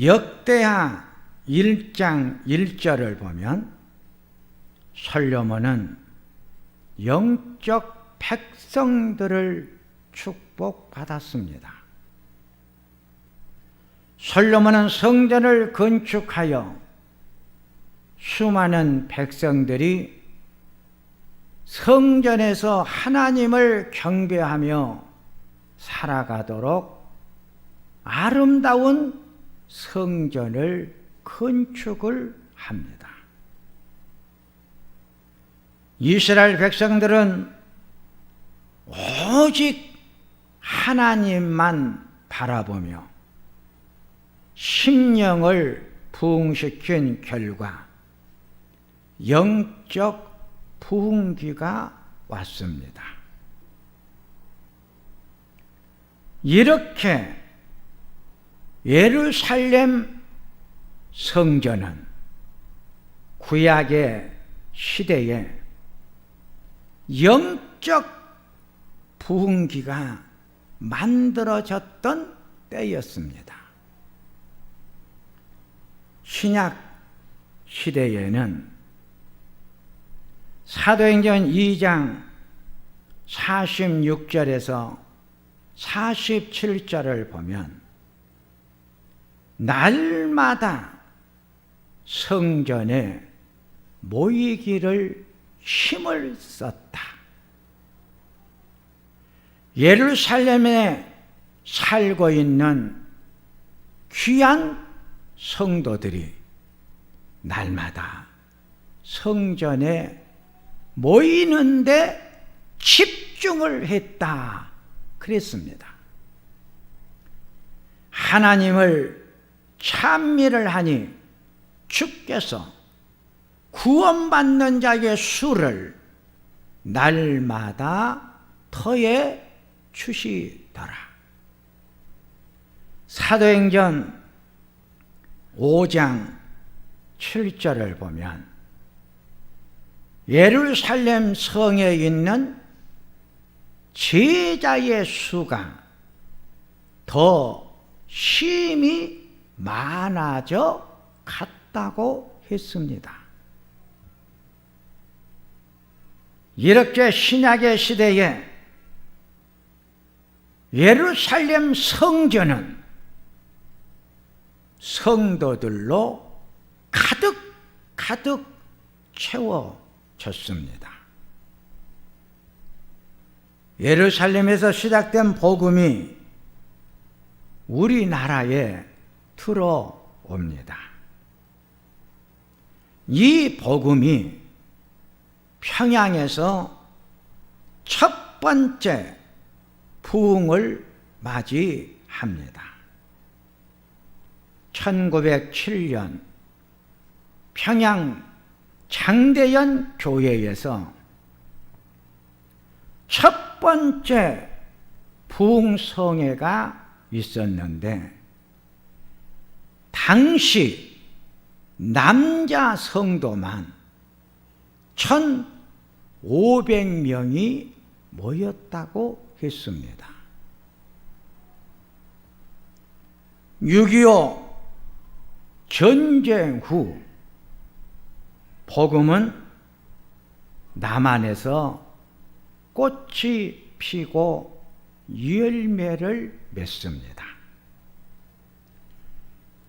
역대하 1장 1절을 보면 솔로몬은 영적 백성들을 축복받았습니다. 솔로몬은 성전을 건축하여 수많은 백성들이 성전에서 하나님을 경배하며 살아가도록 아름다운 성전을 건축을 합니다. 이스라엘 백성들은 오직 하나님만 바라보며 심령을 부흥시킨 결과 영적 부흥기가 왔습니다. 이렇게 예루살렘 성전은 구약의 시대에 영적 부흥기가 만들어졌던 때였습니다. 신약 시대에는 사도행전 2장 46절에서 47절을 보면 날마다 성전에 모이기를 힘을 썼다. 예루살렘에 살고 있는 귀한 성도들이 날마다 성전에 모이는데 집중을 했다 그랬습니다. 하나님을 찬미를 하니 주께서 구원받는 자의 수를 날마다 더해 주시더라. 사도행전 5장 7절을 보면 예루살렘 성에 있는 제자의 수가 더 심히 많아져 갔다고 했습니다. 이렇게 신약의 시대에 예루살렘 성전은 성도들로 가득 채워졌습니다. 예루살렘에서 시작된 복음이 우리나라에 들어옵니다. 이 복음이 평양에서 첫 번째 부흥을 맞이합니다. 1907년 평양 장대연 교회에서 첫 번째 부흥성회가 있었는데 당시 남자 성도만 1,500명이 모였다고 했습니다. 6.25 전쟁 후 복음은 남한에서 꽃이 피고 열매를 맺습니다.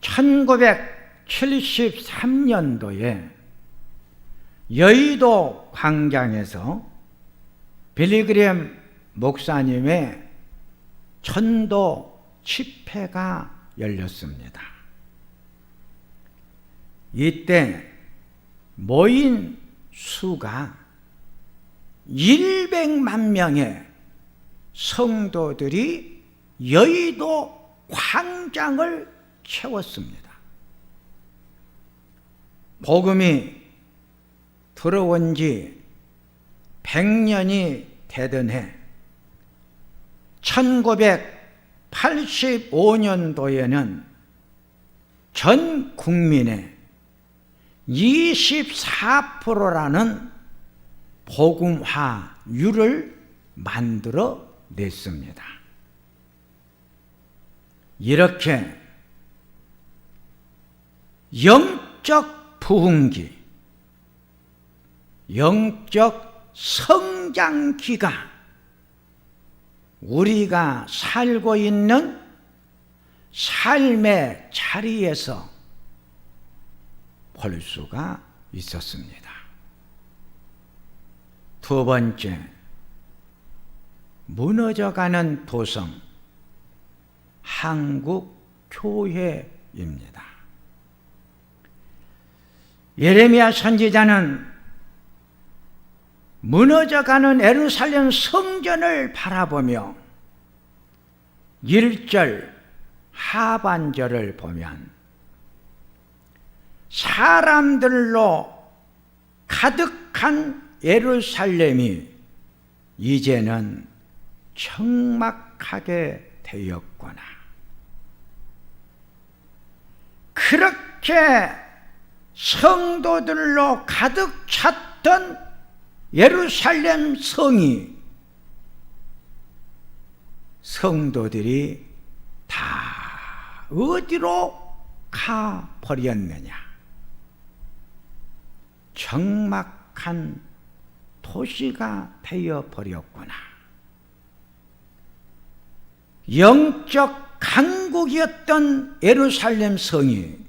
1973년도에 여의도 광장에서 빌리그램 목사님의 전도 집회가 열렸습니다. 이때 모인 수가 100만 명의 성도들이 여의도 광장을 채웠습니다. 복음이 들어온 지 100년이 되던 해 1985년도에는 전 국민의 24%라는 복음화율을 만들어 냈습니다. 이렇게 영적 부흥기, 영적 성장기가 우리가 살고 있는 삶의 자리에서 볼 수가 있었습니다. 두 번째, 무너져가는 도성, 한국 교회입니다. 예레미야 선지자는 무너져가는 예루살렘 성전을 바라보며 1절 하반절을 보면 사람들로 가득한 예루살렘이 이제는 적막하게 되었구나. 그렇게 성도들로 가득 찼던 예루살렘 성이 성도들이 다 어디로 가버렸느냐? 적막한 도시가 되어버렸구나. 영적 강국이었던 예루살렘 성이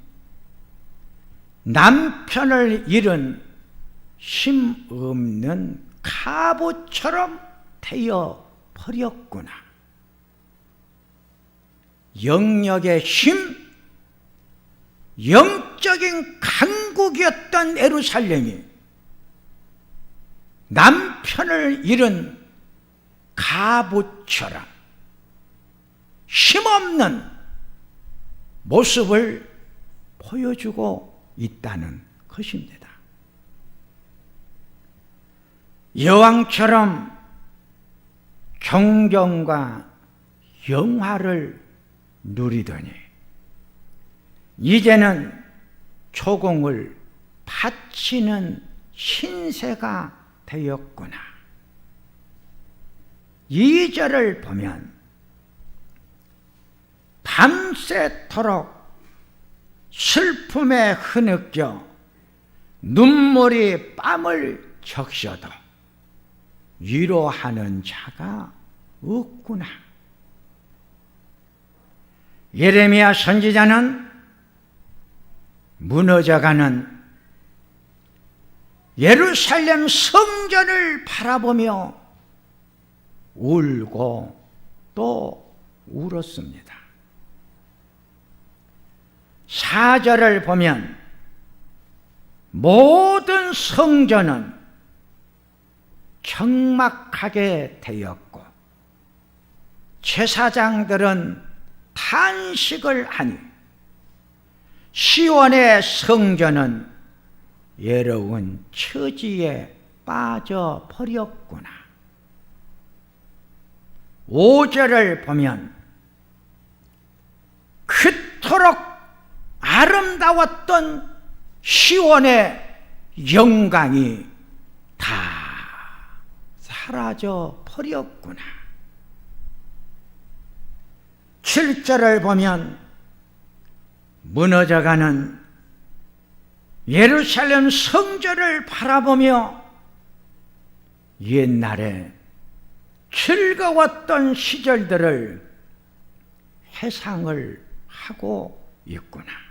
남편을 잃은 힘없는 가부처럼 되어버렸구나. 영역의 힘, 영적인 강국이었던 예루살렘이 남편을 잃은 가부처럼 힘없는 모습을 보여주고 있다는 것입니다. 여왕처럼 존경과 영화를 누리더니 이제는 조공을 바치는 신세가 되었구나. 2절을 보면 밤새도록 슬픔에 흐느껴 눈물이 뺨을 적셔도 위로하는 자가 없구나. 예레미야 선지자는 무너져가는 예루살렘 성전을 바라보며 울고 또 울었습니다. 4절을 보면 모든 성전은 적막하게 되었고 제사장들은 탄식을 하니 시온의 성전은 외로운 처지에 빠져버렸구나. 5절을 보면 그토록 아름다웠던 시온의 영광이 다 사라져 버렸구나. 7절을 보면 무너져가는 예루살렘 성전을 바라보며 옛날에 즐거웠던 시절들을 회상을 하고 있구나.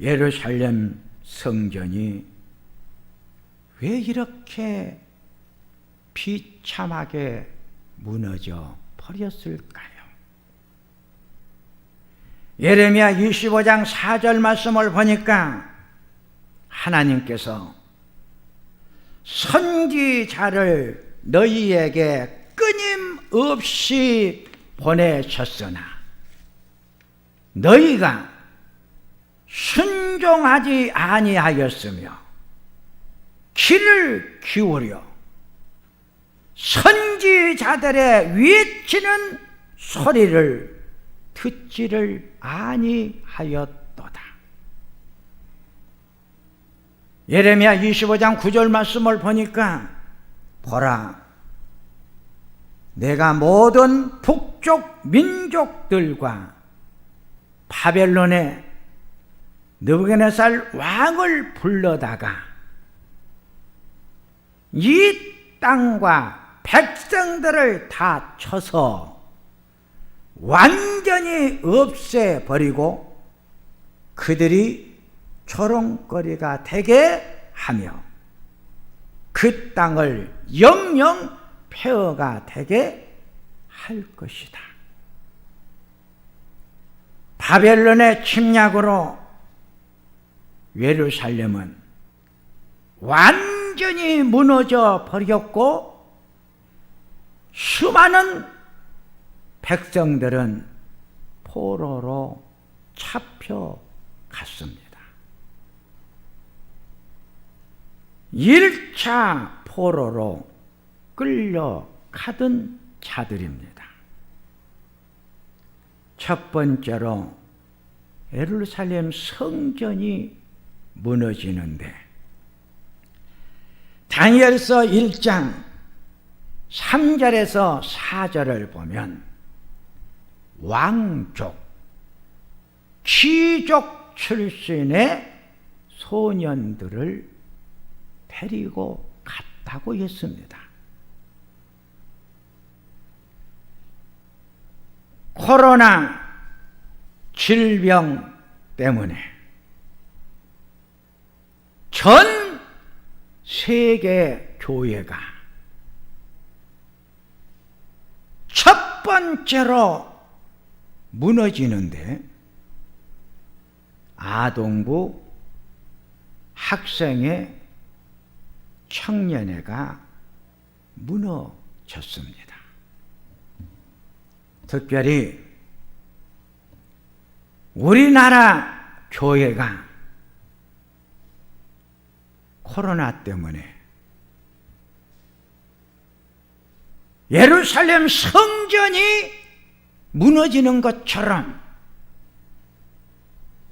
예루살렘 성전이 왜 이렇게 비참하게 무너져 버렸을까요? 예레미야 25장 4절 말씀을 보니까 하나님께서 선지자를 너희에게 끊임없이 보내셨으나 너희가 순종하지 아니하였으며 귀를 기울여 선지자들의 외치는 소리를 듣지를 아니하였도다. 예레미야 25장 9절 말씀을 보니까 보라, 내가 모든 북쪽 민족들과 바벨론의 느부갓네살 왕을 불러다가 이 땅과 백성들을 다 쳐서 완전히 없애버리고 그들이 조롱거리가 되게 하며 그 땅을 영영 폐허가 되게 할 것이다. 바벨론의 침략으로 예루살렘은 완전히 무너져 버렸고 수많은 백성들은 포로로 잡혀갔습니다. 1차 포로로 끌려가던 자들입니다. 첫 번째로 예루살렘 성전이 무너지는데 다니엘서 1장 3절에서 4절을 보면 왕족, 귀족 출신의 소년들을 데리고 갔다고 했습니다. 코로나 질병 때문에 전 세계 교회가 첫 번째로 무너지는데 아동부, 학생회, 청년회가 무너졌습니다. 특별히 우리나라 교회가 코로나 때문에 예루살렘 성전이 무너지는 것처럼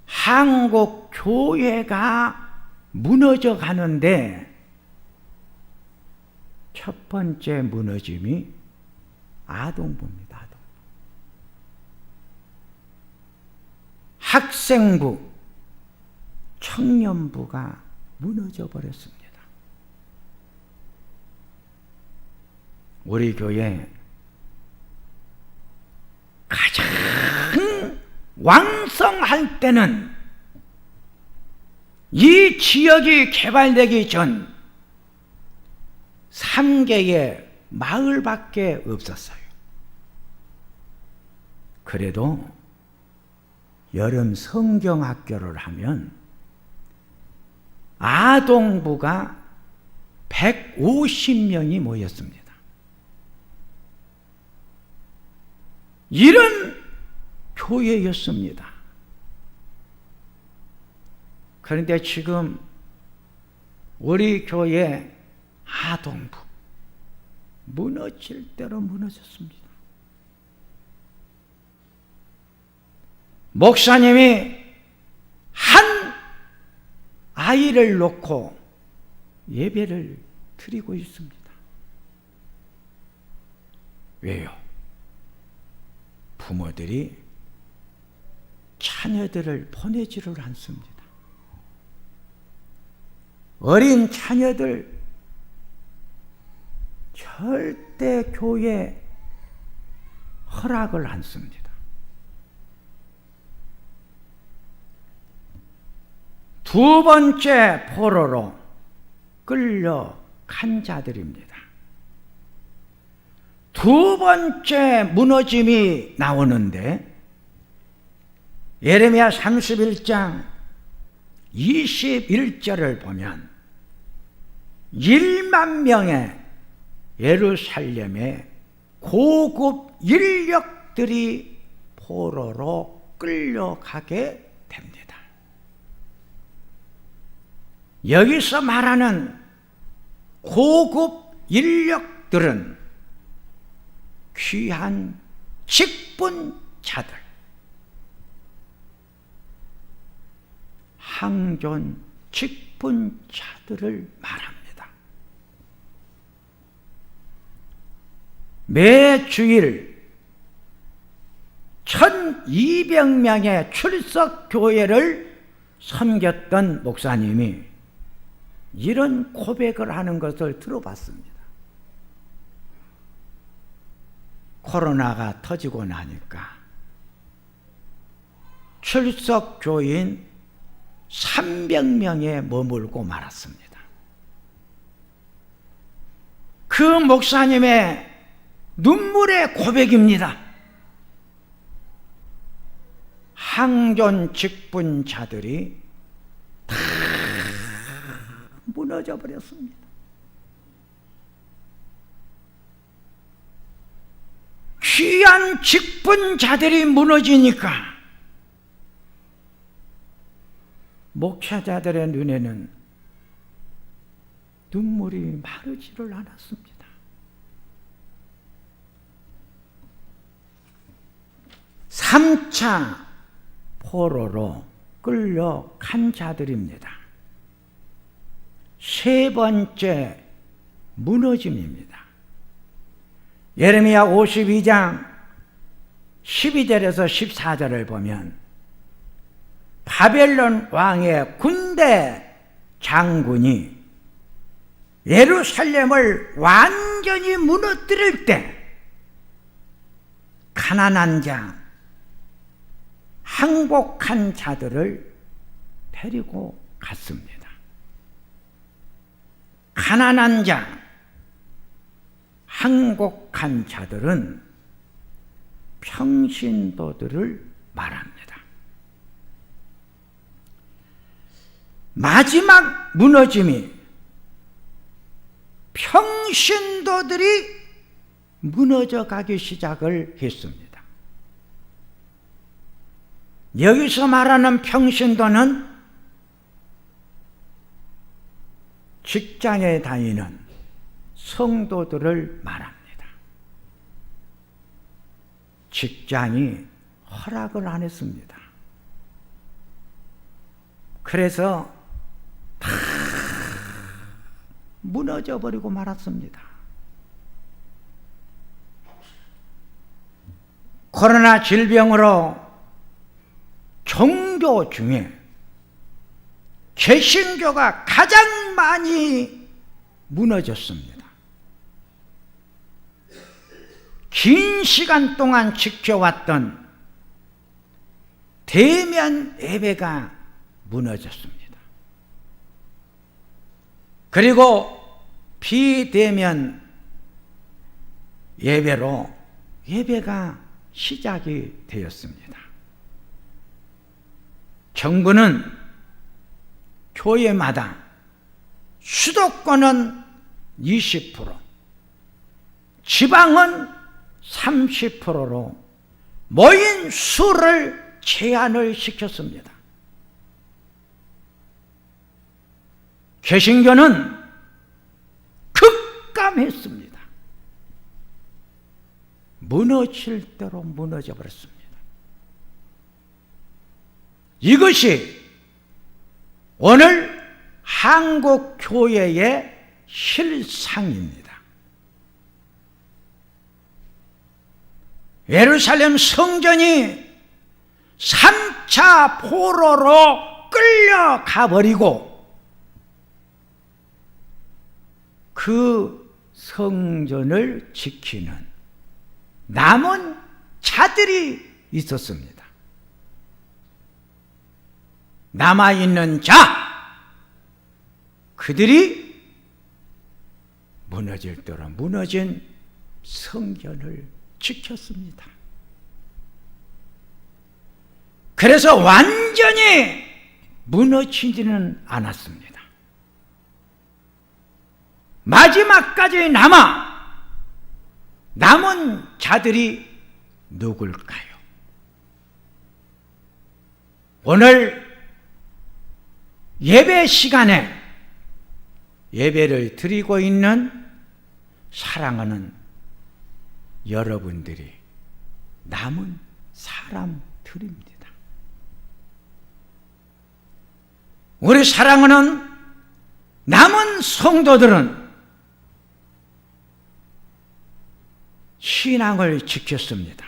한국 교회가 무너져 가는데 첫 번째 무너짐이 아동부입니다. 아동부. 학생부, 청년부가 무너져 버렸습니다. 우리 교회 가장 왕성할 때는 이 지역이 개발되기 전 3개의 마을밖에 없었어요. 그래도 여름 성경학교를 하면 아동부가 150명이 모였습니다. 이런 교회였습니다. 그런데 지금 우리 교회 아동부 무너질 대로 무너졌습니다. 목사님이 한 아이를 놓고 예배를 드리고 있습니다. 왜요? 부모들이 자녀들을 보내지를 않습니다. 어린 자녀들 절대 교회 허락을 안 씁니다. 두 번째 포로로 끌려간 자들입니다. 두 번째 무너짐이 나오는데 예레미야 31장 21절을 보면 1만 명의 예루살렘의 고급 인력들이 포로로 끌려가게 됩니다. 여기서 말하는 고급 인력들은 귀한 직분자들, 항존 직분자들을 말합니다. 매 주일 1200명의 출석 교회를 섬겼던 목사님이 이런 고백을 하는 것을 들어봤습니다. 코로나가 터지고 나니까 출석 교인 300명에 머물고 말았습니다. 그 목사님의 눈물의 고백입니다. 항존 직분자들이 다 무너져 버렸습니다. 귀한 직분자들이 무너지니까 목회자들의 눈에는 눈물이 마르지를 않았습니다. 삼 차 포로로 끌려간 자들입니다. 세 번째 무너짐입니다. 예레미야 52장 12절에서 14절을 보면 바벨론 왕의 군대 장군이 예루살렘을 완전히 무너뜨릴 때 가난한 자, 항복한 자들을 데리고 갔습니다. 가난한 자, 항복한 자들은 평신도들을 말합니다. 마지막 무너짐이 평신도들이 무너져 가기 시작을 했습니다. 여기서 말하는 평신도는 직장에 다니는 성도들을 말합니다. 직장이 허락을 안 했습니다. 그래서 다 무너져 버리고 말았습니다. 코로나 질병으로 종교 중에 개신교가 가장 많이 무너졌습니다. 긴 시간 동안 지켜왔던 대면 예배가 무너졌습니다. 그리고 비대면 예배로 예배가 시작이 되었습니다. 정부는 교회마다 수도권은 20%, 지방은 30%로 모인 수를 제한을 시켰습니다. 개신교는 급감했습니다. 무너질 대로 무너져 버렸습니다. 이것이 오늘 한국 교회의 실상입니다. 예루살렘 성전이 3차 포로로 끌려가 버리고 그 성전을 지키는 남은 자들이 있었습니다. 남아있는 자, 그들이 무너질 대로 무너진 성전을 지켰습니다. 그래서 완전히 무너지지는 않았습니다. 마지막까지 남은 자들이 누굴까요? 오늘 예배 시간에 예배를 드리고 있는 사랑하는 여러분들이 남은 사람들입니다. 우리 사랑하는 남은 성도들은 신앙을 지켰습니다.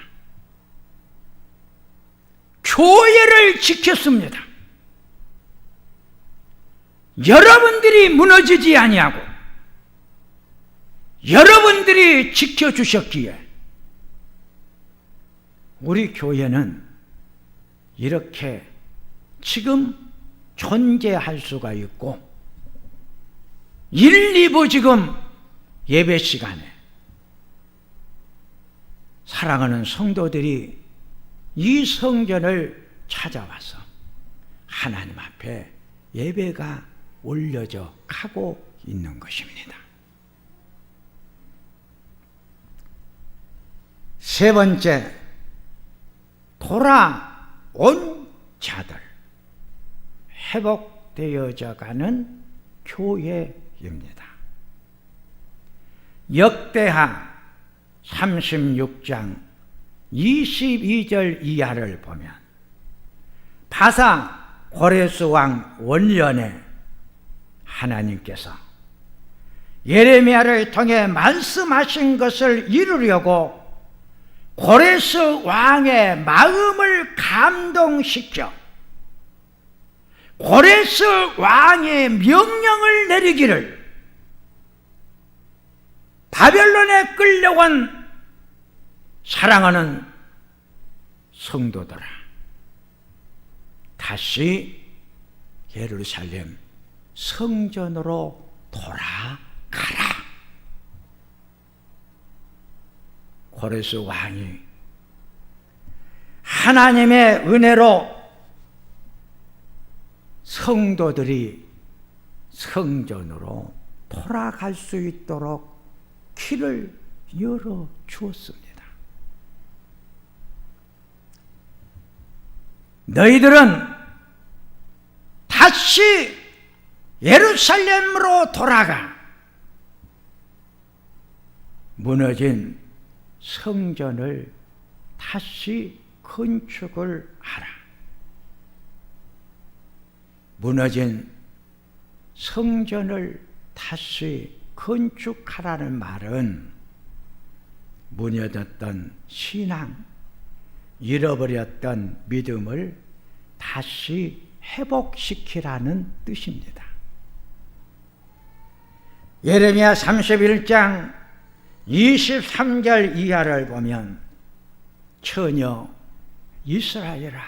교회를 지켰습니다. 여러분들이 무너지지 아니하고 여러분들이 지켜주셨기에 우리 교회는 이렇게 지금 존재할 수가 있고 1, 2부 지금 예배 시간에 사랑하는 성도들이 이 성전을 찾아와서 하나님 앞에 예배가 올려져 가고 있는 것입니다. 세 번째, 돌아온 자들, 회복되어져 가는 교회입니다. 역대하 36장 22절 이하를 보면 바사 고레스 왕 원년에 하나님께서 예레미야를 통해 말씀하신 것을 이루려고 고레스 왕의 마음을 감동시켜 고레스 왕의 명령을 내리기를 바벨론에 끌려온 사랑하는 성도들아, 다시 예루살렘 성전으로 돌아가라. 고레스 왕이 하나님의 은혜로 성도들이 성전으로 돌아갈 수 있도록 길을 열어 주었습니다. 너희들은 다시 예루살렘으로 돌아가 무너진 성전을 다시 건축을 하라. 무너진 성전을 다시 건축하라는 말은 무너졌던 신앙, 잃어버렸던 믿음을 다시 회복시키라는 뜻입니다. 예레미야 31장 23절 이하를 보면 처녀 이스라엘아,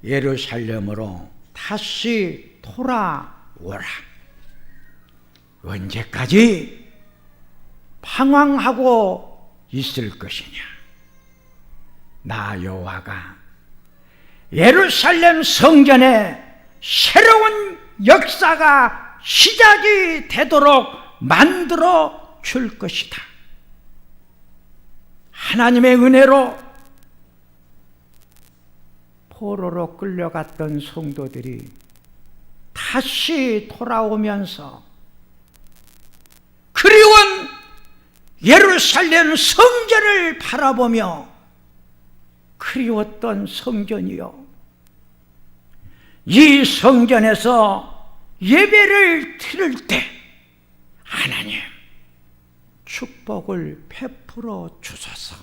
예루살렘으로 다시 돌아오라. 언제까지 방황하고 있을 것이냐? 나 여호와가 예루살렘 성전에 새로운 역사가 시작이 되도록 만들어 줄 것이다. 하나님의 은혜로 포로로 끌려갔던 성도들이 다시 돌아오면서 그리운 예루살렘 성전을 바라보며 그리웠던 성전이요, 이 성전에서 예배를 드릴 때 하나님 축복을 베풀어 주소서.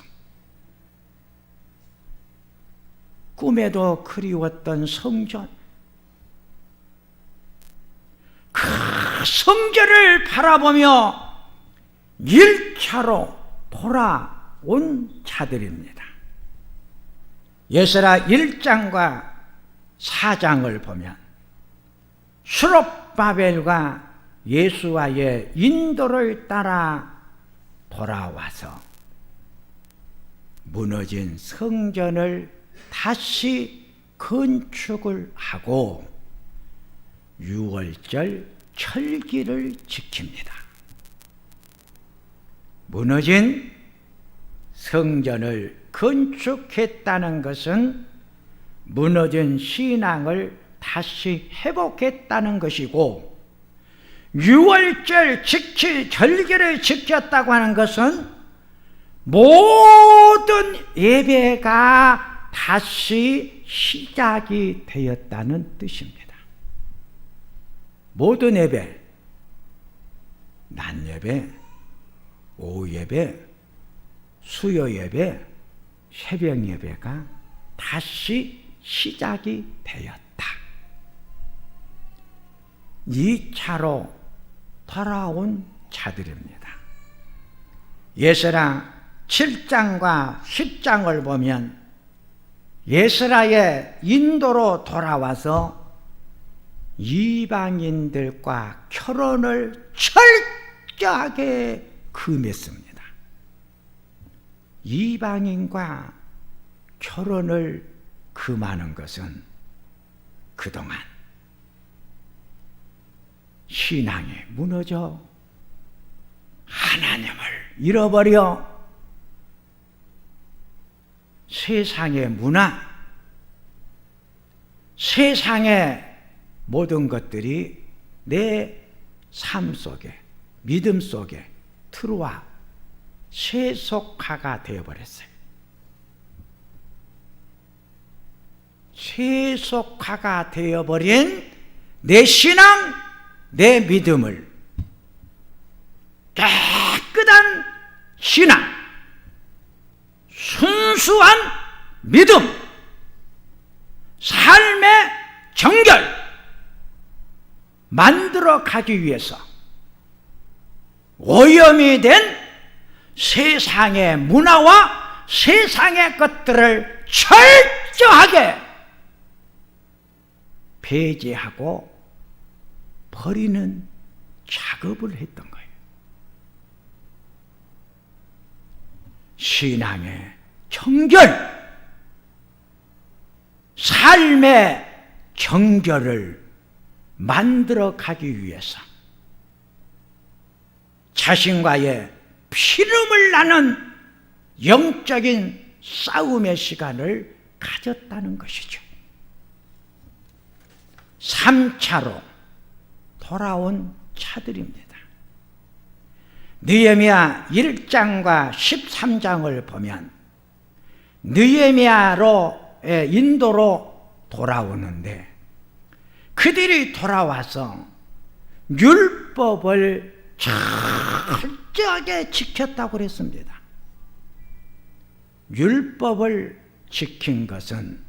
꿈에도 그리웠던 성전, 그 성전을 바라보며 1차로 돌아온 자들입니다. 예스라 1장과 4장을 보면 수룹바벨과 예수와의 인도를 따라 돌아와서 무너진 성전을 다시 건축을 하고 6월절 철기를 지킵니다. 무너진 성전을 건축했다는 것은 무너진 신앙을 다시 회복했다는 것이고, 6월절 절기를 지켰다고 하는 것은 모든 예배가 다시 시작이 되었다는 뜻입니다. 모든 예배, 낮 예배, 오후 예배, 수요 예배, 새벽 예배가 다시 시작이 되었다. 2차로 돌아온 자들입니다. 예스라 7장과 10장을 보면 예스라의 인도로 돌아와서 이방인들과 결혼을 철저하게 금했습니다. 이방인과 결혼을 금하는 것은 그동안 신앙이 무너져 하나님을 잃어버려 세상의 문화, 세상의 모든 것들이 내 삶 속에, 믿음 속에 들어와 세속화가 되어버렸어요. 세속화가 되어버린 내 신앙, 내 믿음을 깨끗한 신앙, 순수한 믿음, 삶의 정결 만들어 가기 위해서 오염이 된 세상의 문화와 세상의 것들을 철저하게 배제하고 버리는 작업을 했던 거예요. 신앙의 정결, 삶의 정결을 만들어 가기 위해서 자신과의 피름을 나는 영적인 싸움의 시간을 가졌다는 것이죠. 3차로 돌아온 차들입니다. 느헤미야 1장과 13장을 보면 느헤미야로의 인도로 돌아오는데 그들이 돌아와서 율법을 철저하게 지켰다고 그랬습니다. 율법을 지킨 것은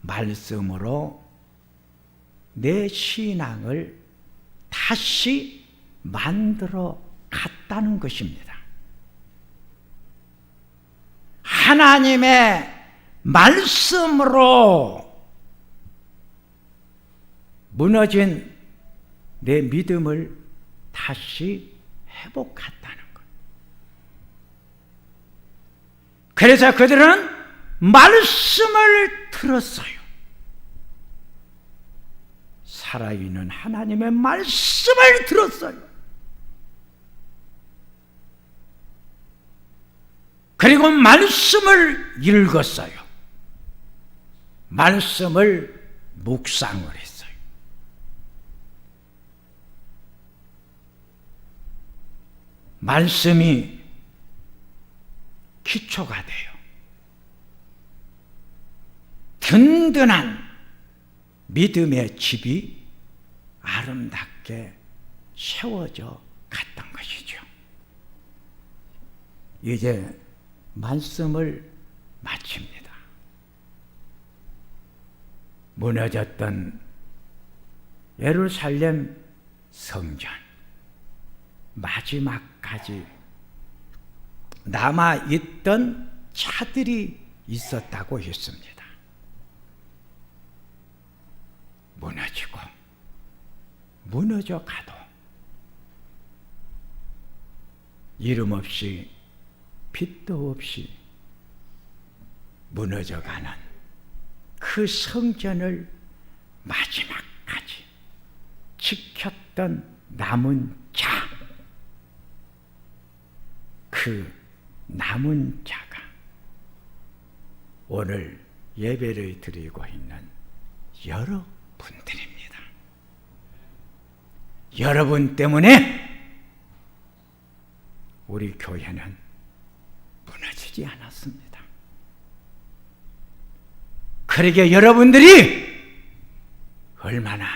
말씀으로 내 신앙을 다시 만들어 갔다는 것입니다. 하나님의 말씀으로 무너진 내 믿음을 다시 회복했다는 것. 그래서 그들은 말씀을 들었어요. 살아있는 하나님의 말씀을 들었어요. 그리고 말씀을 읽었어요. 말씀을 묵상을 했어요. 말씀이 기초가 돼요. 든든한 믿음의 집이 아름답게 세워져 갔던 것이죠. 이제 말씀을 마칩니다. 무너졌던 예루살렘 성전 마지막까지 남아있던 차들이 있었다고 했습니다. 무너지고 무너져 가도 이름 없이 빛도 없이 무너져가는 그 성전을 마지막까지 지켰던 남은 자, 그 남은 자가 오늘 예배를 드리고 있는 여러분들입니다. 여러분 때문에 우리 교회는 무너지지 않았습니다. 그러게 여러분들이 얼마나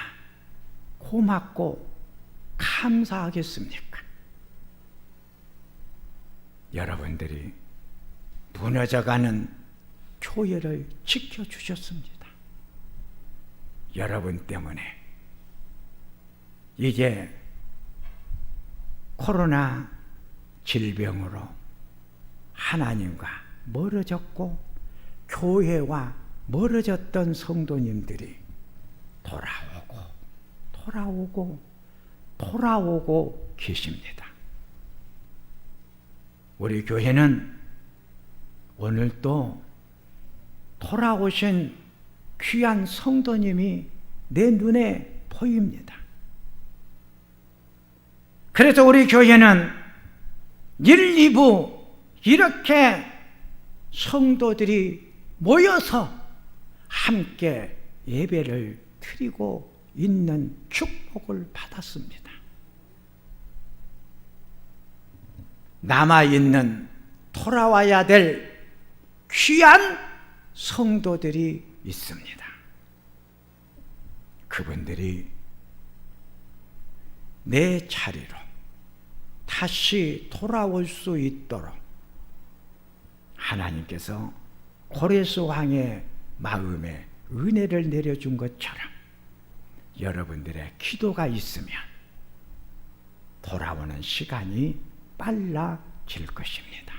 고맙고 감사하겠습니까? 여러분들이 무너져가는 교회를 지켜주셨습니다. 여러분 때문에 이제 코로나 질병으로 하나님과 멀어졌고 교회와 멀어졌던 성도님들이 돌아오고 계십니다. 우리 교회는 오늘도 돌아오신 귀한 성도님이 내 눈에 보입니다. 그래서 우리 교회는 1, 2부 이렇게 성도들이 모여서 함께 예배를 드리고 있는 축복을 받았습니다. 남아있는 돌아와야 될 귀한 성도들이 있습니다. 그분들이 내 자리로 다시 돌아올 수 있도록 하나님께서 고레스 왕의 마음에 은혜를 내려준 것처럼 여러분들의 기도가 있으면 돌아오는 시간이 빨라질 것입니다.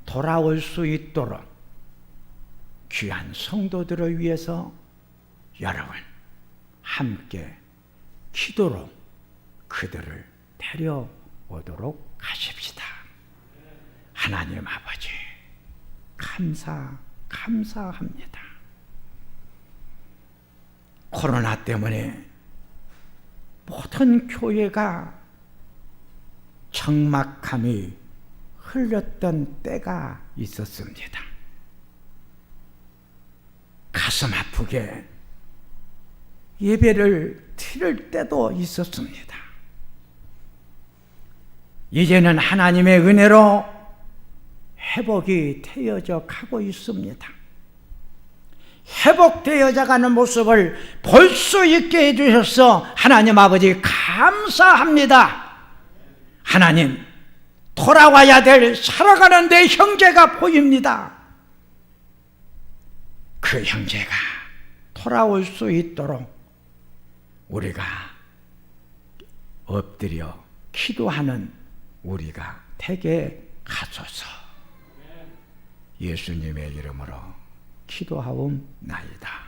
돌아올 수 있도록 귀한 성도들을 위해서 여러분 함께 기도로 그들을 데려오도록 하십시다. 하나님 아버지 감사합니다. 코로나 때문에 모든 교회가 적막함이 흘렀던 때가 있었습니다. 가슴 아프게 예배를 드릴 때도 있었습니다. 이제는 하나님의 은혜로 회복이 되어져 가고 있습니다. 회복되어져 가는 모습을 볼 수 있게 해주셔서 하나님 아버지 감사합니다. 하나님, 돌아와야 될 살아가는 내 형제가 보입니다. 그 형제가 돌아올 수 있도록 우리가 엎드려 기도하는 우리가 되게 하소서. 예수님의 이름으로 기도하옵나이다.